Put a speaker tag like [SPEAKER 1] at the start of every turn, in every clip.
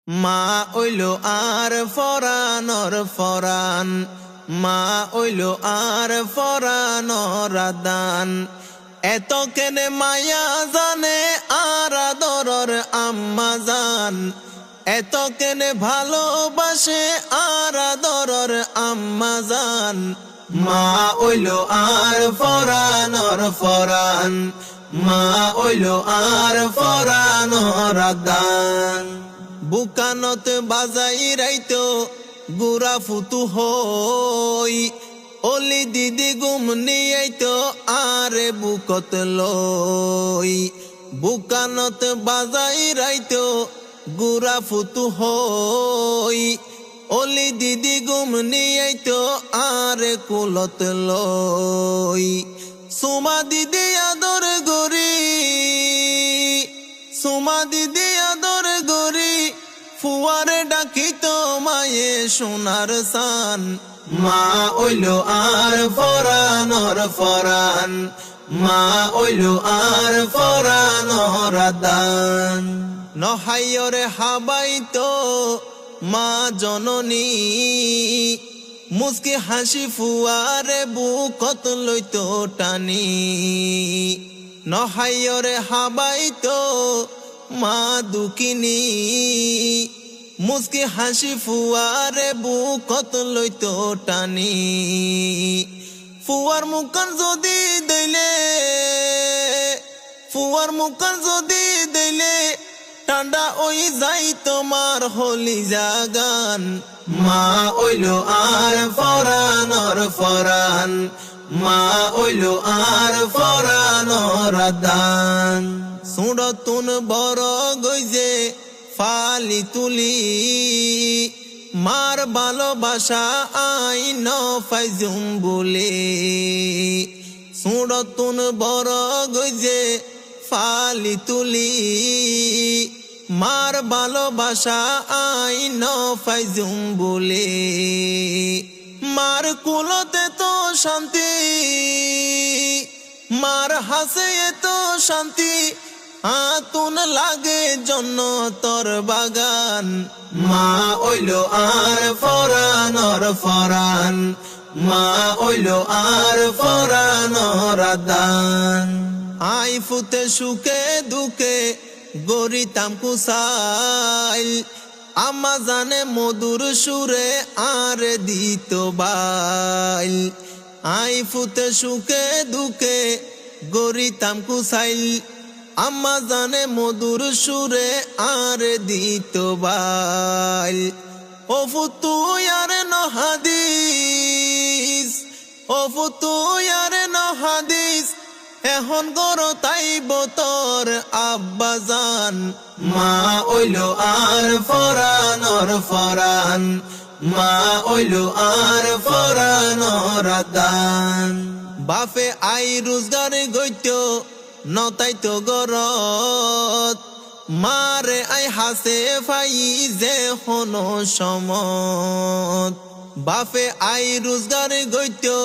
[SPEAKER 1] মা ওইলো আর ফরানর ফরান, মা ওইলো আর ফরানর আদান। এত কেনে মায়া জানে আর আদরর আম্মা জান, এত কেনে ভালোবাসে আর আদরর আম্মা জান। মা ওইলো আর ফরানর ফরান, মা ওইলো আর ফরানর আদান। বুকানত বাজাই রাইতো গুড়া ফুতু হই, অলি দিদি গুম নিয়াইতো আরে বুকত লই। বুকানত বাজাই রাইতো গুড়া ফুতু হই, অলি দিদি গুম নিয়াইতো আরে কুলত লই। সুমা দিদি আদর গরি, সুমা দিদি আদর গরি, ফুয়ারে ডাকিতো মায়ে সোনার সান। মা ওইলো আর ফরানর ফরান, মা ওইলো আর ফরানর আদান। নহাইয়রে হাবাইতো মা জননী, মুস্কি হাসি ফুয়ারে বুকত লইতো টানি। নহাইয়রে হাবাইতো মা দুকিনী, মুস্কি হাসি ফুয়ারে বুকত লইতো টানি। ফুয়ার মুখান যদি দইলে, ফুয়ার মুখান যদি দইলে, ঠান্ডা ওই যাই তোমার হলি জাগান। মা ওইলো আর ফরানর ফরান, মা ওইলো আর ফরানর আদান। সুরতুন বড় গইজে ফালি তুলি, মার ভালোবাসা আইন ফাইজুম বলে। সুরতুন বড় গইজে ফালি তুলি, মার ভালোবাসা আইন ফাইজুম বলে। মার কুলতে তো শান্তি, মার হাসে তো শান্তি, আতুন লাগে জন্নতর বাগান। মা ওইলো আর ফরানর ফরান, মা ওইলো আর ফরানর আদান। আই ফুতে সুখে দুঃখে গরিতাম কুসাইল, আম্মা জানে মধুর সুরে আর দিত বাইল। আই ফুতে সুখে দুঃখে গরিতাম কুসাইল, আম্মা জানে মধুর সুরে আর দিত বাইল। ও ফুতু আর নহদিস, ও ফুতু আর নহদিস, এখন গর তাইব তোর আব্বা জান। মা ওইলো আর ফরানর ফরান, মা ওইলো আর ফরানর আদান। বাপে আই রোজগার গইতো নতাইতো গরত, মারে আই হাসে ফাই যে হনো সমত। বাপে আই রোজগার গইতো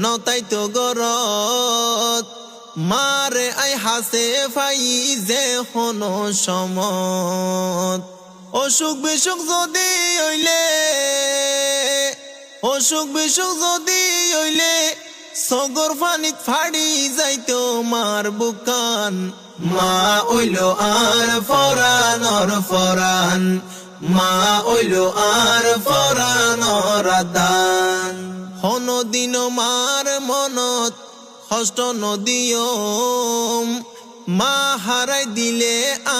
[SPEAKER 1] নতাইতো গরত, মারে আই হাসে ফাই যে হনো সমত। অসুখ বিসুখ যদি হইলে, অসুখ বিসুখ যদি হইলে, সগর ফানিত ফাড়ি যাইতো মার বুকান। মা ওইলো আর ফরানর ফরান, মা ওইলো আর ফরানর আদান। হন দিন মার মনত হষ্ট নদিয়ম, মা হারাই দিলে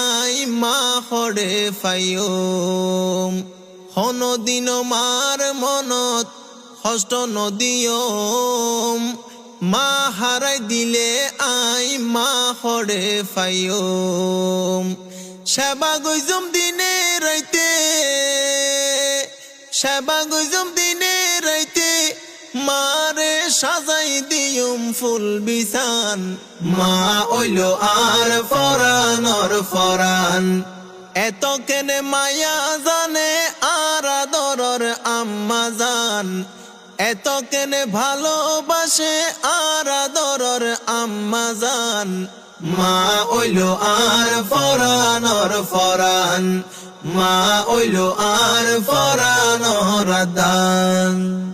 [SPEAKER 1] আই মা হরে ফাইয়ম। হন দিন মার মনত হষ্ট নদিয়ম, মা হারাই দিলে আই মা হরে ফাইয়ম। সেবা গইজম দিনে রাইতে, সেবা গইজম দিনে রাইতে, মারে সাজাই দিয়ম ফুল বিছান। মা ওইলো আর ফরানর ফরান, এত কেনে মায়া জানে আর আদরর আম্মা জান। এত কেনে ভালোবাসে আর আদরর আম্মা জান। মা ওইলো আর ফরানর ফরান, মা ওইলো আর ফরানোর দান।